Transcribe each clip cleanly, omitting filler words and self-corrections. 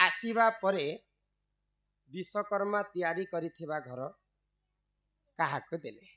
आसीबा परे विश्वकर्मा तैयारी करिथिबा घर काहाको देले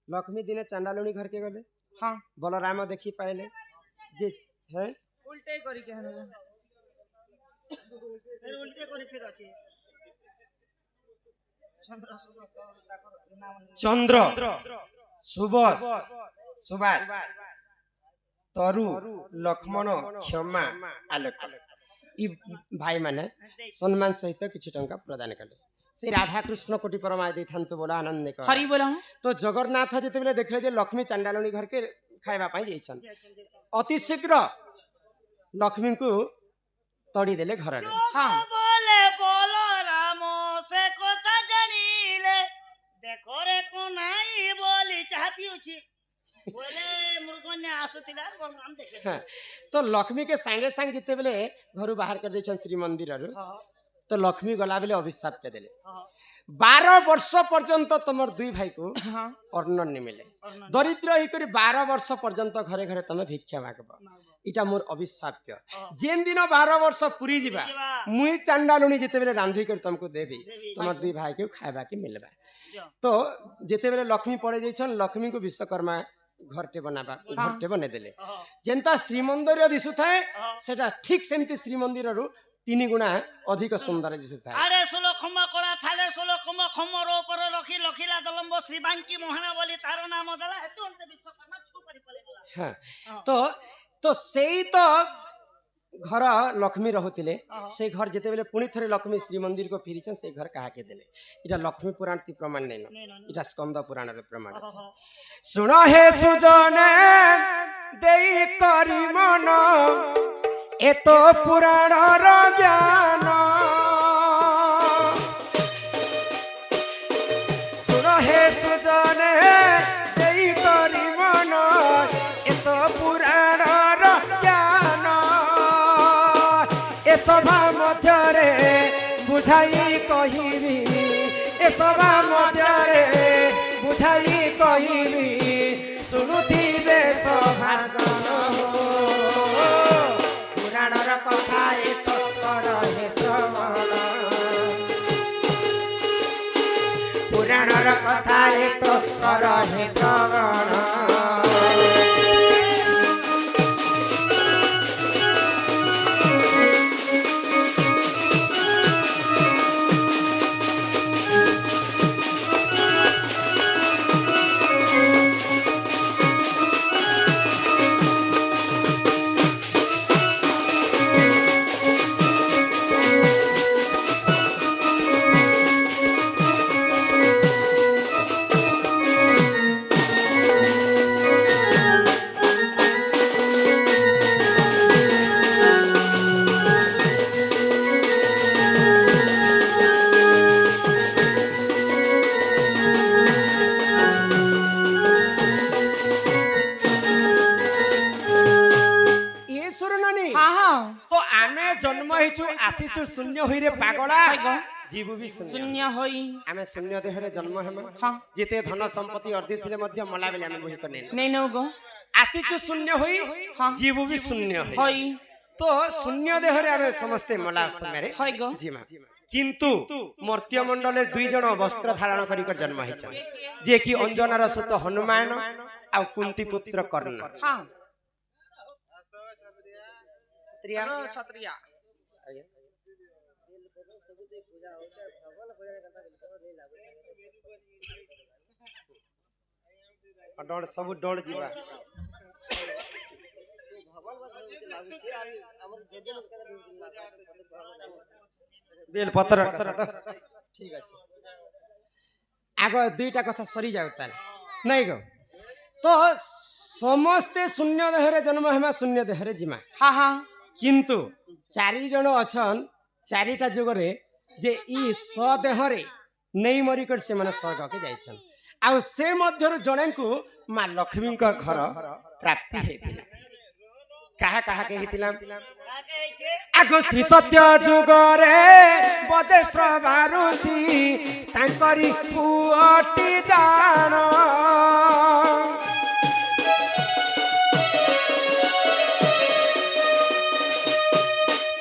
लक्ष्मी दिने चांडालुणी घर के गले हाँ बलराम देखी पाइले जे है उल्टे करी के फिर उल्टे करी फिर अछि चंद्र सुबस सुबास तरु लक्ष्मण क्षमा आलोक ई भाई माने सम्मान सहित किछि टंका प्रदान कले से राधा कृष्ण कोटि परमा दे थांतो बोला आनंद ने हरि बोला तो जगन्नाथ जेते बेले देखले जे लक्ष्मी चांडालुणी घर के खाइबा पाई जाइछन अति शीघ्र लक्ष्मी को तड़ी देले घर रे हां बोले बोलो राम से कोता जानिले देखो रे कोनाई बोली चाह पिउछि बोले मुर्गन्या आसुतिला हम देखे तो लक्ष्मी के संगे संग जिते बेले घर बाहर कर देछन श्री मंदिर रे तो लक्ष्मी गला बेले अभिशाप के देले 12 वर्ष पर्यंत तुमर दुई भाई को अन्न नहीं मिले दरिद्र ही करी 12 वर्ष पर्यंत घरे घरे तमे भिक्षा मागब इटा मोर अभिशाप्य जेन दिन 12 वर्ष पूरी जीवा मुई चांडालुणी जिते बेले रांधी कर तुमको देबी तुमर दुई भाई को खाइबा के मिलबा तो जिते बेले लक्ष्मी पड़े जाइछन लक्ष्मी को विश्वकर्मा घरटे बनाबा घरटे बने देले जेंता श्रीमंदिर दिसु थाए सेटा ठीक सेमती श्रीमंदिर रु 3 गुणा अधिक सुंदर दिसु थाए अरे सोलो खम्मा कोड़ा थाले सोलो खम्मा खम्मर ऊपर रखी लखिला दलंब श्रीबांकी मोहना बोली तारो नाम दला हेतु अंत विश्वकर्मा छु करी पले गला हां तो सेई तो घर लक्ष्मी रहुतिले से घर जेते बेले पुणी थरे लक्ष्मी श्री मंदिर को फिरिछन से घर काहा के देले इटा लक्ष्मी पुराण ती प्रमाण नै न इटा स्कंद पुराण रे प्रमाण अछि सुनो हे सुजने देई करी मन एतो पुराण रो ज्ञान सुनो हे सुजने देई करी मन एतो पुराण रो ज्ञान ए सभा मध्य रे बुझाई कहिबी ए सभा मध्य रे बुझाई कहिबी सुनुथिबे सभा जन पुराणर कथा एक कर हे श्रवण पुराणर कथा एक कर हे श्रवण जन्म हेचु आसीचु शून्य होई रे पागला जीव भी शून्य होई आमे शून्य देह रे जन्म हेम जेते धन संपत्ति अर्धी थिले मध्य मला बेले आमे बही करने नै न गो आसीचु शून्य होई जीव भी शून्य होई तो शून्य देह रे आमे समस्त मला समय रे होई गो जीमा किंतु मर्त्य मंडले दुई जण वस्त्र धारण करी कर जन्म हेचन जे कि अंजनार सुत हनुमान आ कुंती पुत्र कर्ण हां क्षत्रिय क्षत्रिय डोड़ सब डोड़ जीवा बेल पत्र ठीक अछि आगो दुईटा कथा सरी जाउ तार नै गो तो समस्ते शून्य देहरे जन्म हेमा शून्य देहरे जिमा हां हां किंतु चारि जण अछन चारिटा जुगरे जे ई सदेहरे नै मरी कर से माने स्वर्ग के जाइछन आ से मध्यरु जणे को मां लक्ष्मी का घर प्राप्ति हेतिला कहा कहा के हेतिला आगो श्री सत्य जुगरे बजे श्रवारुषि तांकरी पुअटी जान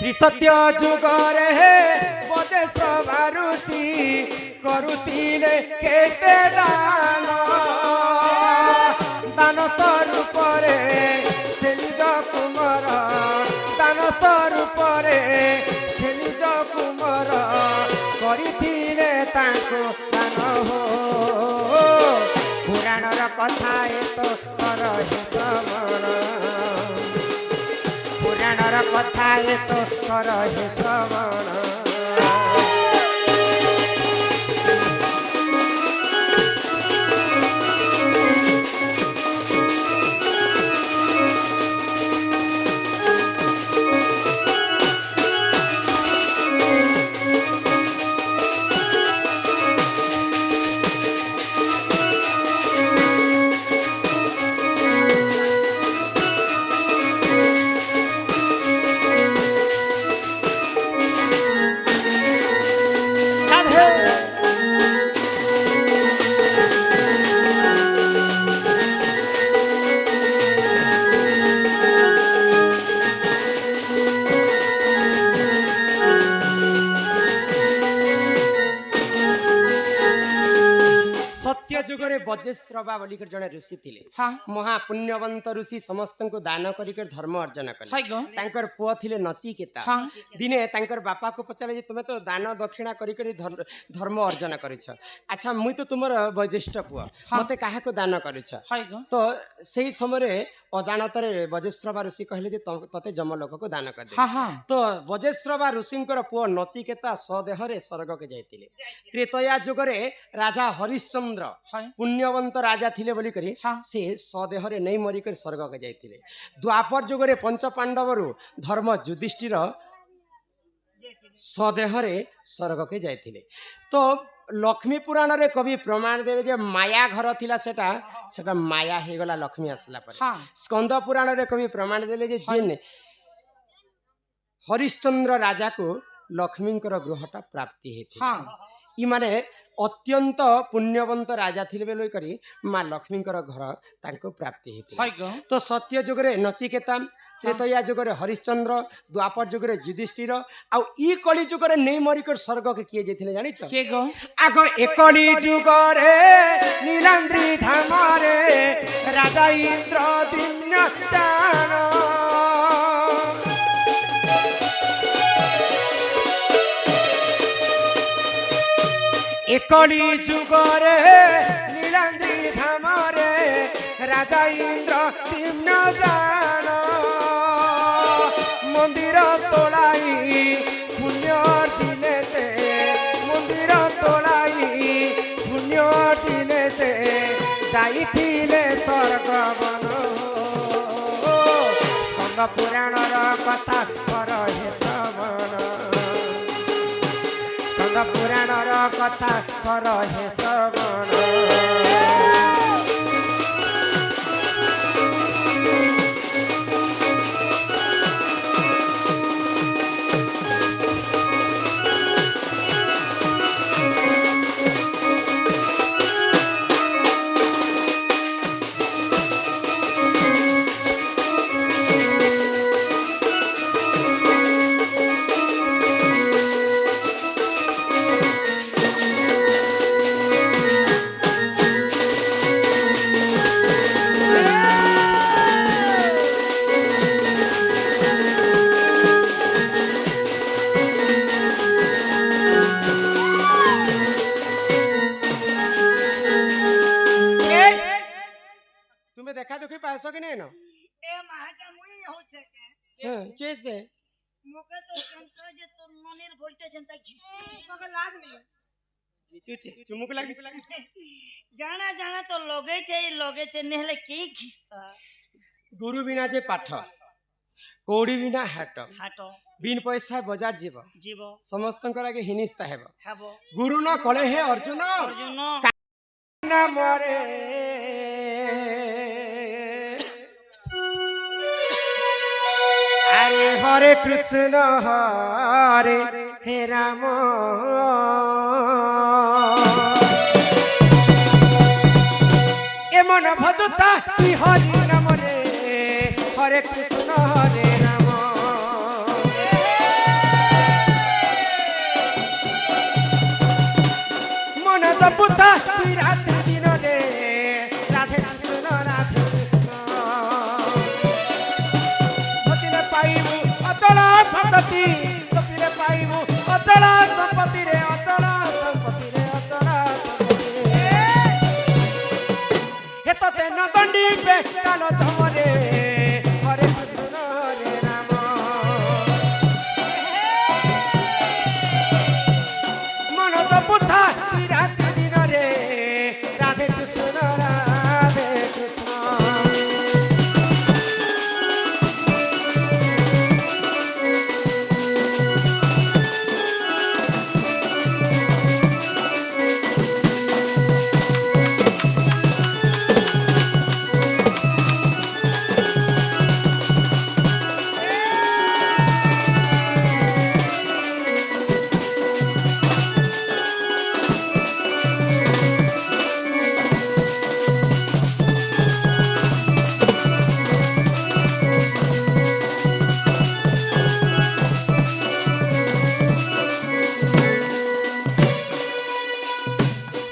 ଶ୍ରୀ ସତ୍ୟ ଯୁଗରେ ବଜେଶ୍ୱର ଋଷି କରୁଥିଲେ କେତେ ଦାନ ଦାନ ସ୍ୱରୂପରେ ସେ ନିଜ କୁମର ଦାନ ସ୍ୱରୂପରେ ସେ ନିଜ କୁମର କରିଥିଲେ ତାଙ୍କୁ ଦାନ ହୋ ପୁରାଣର କଥା ଏତ କର ହେ ଶ୍ରବଣ ପୁରାଣର କଥା ଏତ କର ହେ ଶ୍ରବଣ ଯୁଗରେ ବଜେଶ୍ରବା ବୋଲିକରି ଜଣେ ଋଷି ଥିଲେ ମହାପୁଣ୍ୟବନ୍ତ ଋଷି ସମସ୍ତଙ୍କୁ ଦାନ କରିକରି ଧର୍ମ ଅର୍ଜନ କଲେ ତାଙ୍କର ପୁଅ ଥିଲେ ନଚିକେତା ଦିନେ ତାଙ୍କର ବାପାକୁ ପଚାରିଲେ ଯେ ତୁମେ ତ ଦାନ ଦକ୍ଷିଣା କରିକରି ଧର୍ମ ଅର୍ଜନ କରିଛ ଆଚ୍ଛା ମୁଇଁ ତ ତୁମର ବୈଶିଷ୍ଟ୍ୟ ପୁଅ ମତେ କାହାକୁ ଦାନ କରିଛ ତ ସେଇ ସମୟରେ ଅଜାଣତରେ ବଜେଶ୍ରବା ଋଷି କହିଲେ ଯେ ତତେ ଯମଲୋକକୁ ଦାନ କରିଦେବି ତ ବଜେଶ୍ରବା ଋଷିଙ୍କର ପୁଅ ନଚିକେତା ସ୍ୱଦେହରେ ସ୍ୱର୍ଗକୁ ଯାଇଥିଲେ ତ୍ରେତୟା ଯୁଗରେ ରାଜା ହରିଶ୍ଚନ୍ଦ୍ର ପୁଣ୍ୟବନ୍ତ ରାଜା ଥିଲେ ବୋଲିକରି ସେ ସ୍ୱଦେହରେ ନେଇ ମରିକରି ସ୍ୱର୍ଗକୁ ଯାଇଥିଲେ ଦ୍ୱାପର ଯୁଗରେ ପଞ୍ଚ ପାଣ୍ଡବରୁ ଧର୍ମ ଯୁଧିଷ୍ଠିର ସ୍ୱଦେହରେ ସ୍ୱର୍ଗକୁ ଯାଇଥିଲେ ତ ଲକ୍ଷ୍ମୀ ପୁରାଣରେ କବି ପ୍ରମାଣ ଦେବେ ଯେ ମାୟା ଘର ଥିଲା ସେଟା ସେଟା ମାୟା ହେଇଗଲା ଲକ୍ଷ୍ମୀ ଆସିଲା ପରେ ସ୍କନ୍ଦ ପୁରାଣରେ କବି ପ୍ରମାଣ ଦେଲେ ଯେ ହରିଶ୍ଚନ୍ଦ୍ର ରାଜାକୁ ଲକ୍ଷ୍ମୀଙ୍କର ଗୃହଟା ପ୍ରାପ୍ତି ହେଇଥିଲା ଇମାନେ ଅତ୍ୟନ୍ତ ପୁଣ୍ୟବନ୍ତ ରାଜା ଥିଲେ ବୋଲି କରି ମା ଲକ୍ଷ୍ମୀଙ୍କର ଘର ତାଙ୍କୁ ପ୍ରାପ୍ତି ହେଇଥିଲା ତ ସତ୍ୟ ଯୁଗରେ ନଚିକେତା ତ୍ରେତୟା ଯୁଗରେ ହରିଶ୍ଚନ୍ଦ୍ର ଦ୍ୱାପର ଯୁଗରେ ଯୁଧିଷ୍ଠିର ଆଉ ଇ କଳି ଯୁଗରେ ନେଇ ମରିକରି ସ୍ୱର୍ଗକୁ କିଏ ଯାଇଥିଲେ ଜାଣିଛ ଆଗ ଏକଳି ଯୁଗରେ ନୀଳାନ୍ଦ୍ରି ଧାମରେ ରାଜା ଇନ୍ଦ୍ର ଦିନ ଚାଣ ଏକଳି ଯୁଗରେ ନୀଳାନ୍ଦ୍ରି ଧାମରେ ରାଜା ଇନ୍ଦ୍ର ଦିନ ଜାଣ ମନ୍ଦିର ତୋଳାଇ ପୁଣ୍ୟ ଅର୍ଜିଲେ ସେ ମନ୍ଦିର ତୋଳାଇ ପୁଣ୍ୟ ଅର୍ଜିଲେ ସେ ଯାଇଥିଲେ ସ୍ୱର୍ଗବନ ସ୍କନ୍ଦ ପୁରାଣର କଥା କର ହେ ଶ୍ରବଣ ସ୍କନ୍ଦ ପୁରାଣର କଥା କର ହେ ଶ୍ରବଣ देखा दुखी पैसा कि नहीं ना ए महाटा मुई होचे के कैसे मोके तो कंत्र जे तो मनिर वोल्टेज जनता घिस मोके लाग नहीं चुचे चुमुक लाग जाना जाना तो लगे छे नेहले के घिसता गुरु बिना जे पाठ कौड़ी बिना हाट हाटो बिन पैसा बजार जीव जीव समस्तंकर आगे हिनिस्ता हेबो खाबो गुरु न कले हे अर्जुन अर्जुन ना मरे अरे हरे कृष्ण हरे हे राम ए मन भजता कि हरि नाम रे हरे कृष्ण हरे राम भगती कपिले पाइबु अचल संपत्ति रे अचल संपत्ति रे अचल संपत्ति हे तते न दंडी पे कालो झमरे हरे कृष्ण हरे राम मनोज बुद्धा राति दिन रे राधे कृष्ण राधे कृष्ण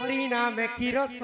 हरिनाम की रस